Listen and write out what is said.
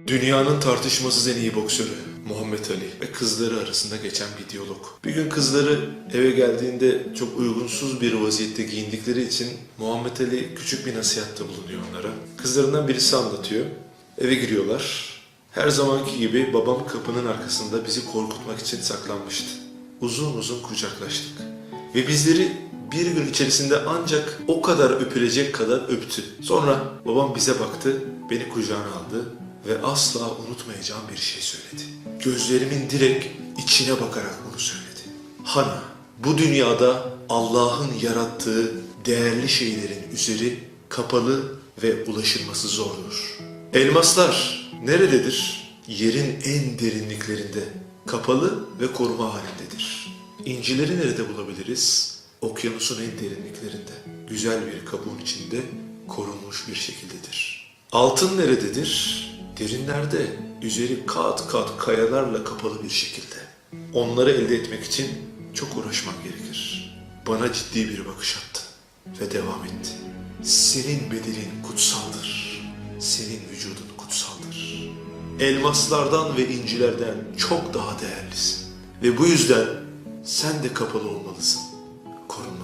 Dünyanın tartışmasız en iyi boksörü Muhammed Ali ve kızları arasında geçen bir diyalog. Bir gün kızları eve geldiğinde çok uygunsuz bir vaziyette giyindikleri için Muhammed Ali küçük bir nasihatte bulunuyor onlara. Kızlarından birisi anlatıyor. Eve giriyorlar. Her zamanki gibi babam kapının arkasında bizi korkutmak için saklanmıştı. Uzun uzun kucaklaştık. Ve bizleri bir gün içerisinde ancak o kadar öpülecek kadar öptü. Sonra babam bize baktı, beni kucağına aldı ve asla unutmayacağım bir şey söyledi. Gözlerimin direkt içine bakarak bunu söyledi. Hana, bu dünyada Allah'ın yarattığı değerli şeylerin üzeri kapalı ve ulaşılması zordur. Elmaslar nerededir? Yerin en derinliklerinde, kapalı ve koruma halindedir. İncileri nerede bulabiliriz? Okyanusun en derinliklerinde, güzel bir kabuğun içinde korunmuş bir şekildedir. Altın nerededir? Derinlerde, üzeri kat kat kayalarla kapalı bir şekilde. Onları elde etmek için çok uğraşman gerekir. Bana ciddi bir bakış attı ve devam etti. Senin bedelin kutsaldır. Senin vücudun kutsaldır. Elmaslardan ve incilerden çok daha değerlisin. Ve bu yüzden sen de kapalı olmalısın. Korunmalısın.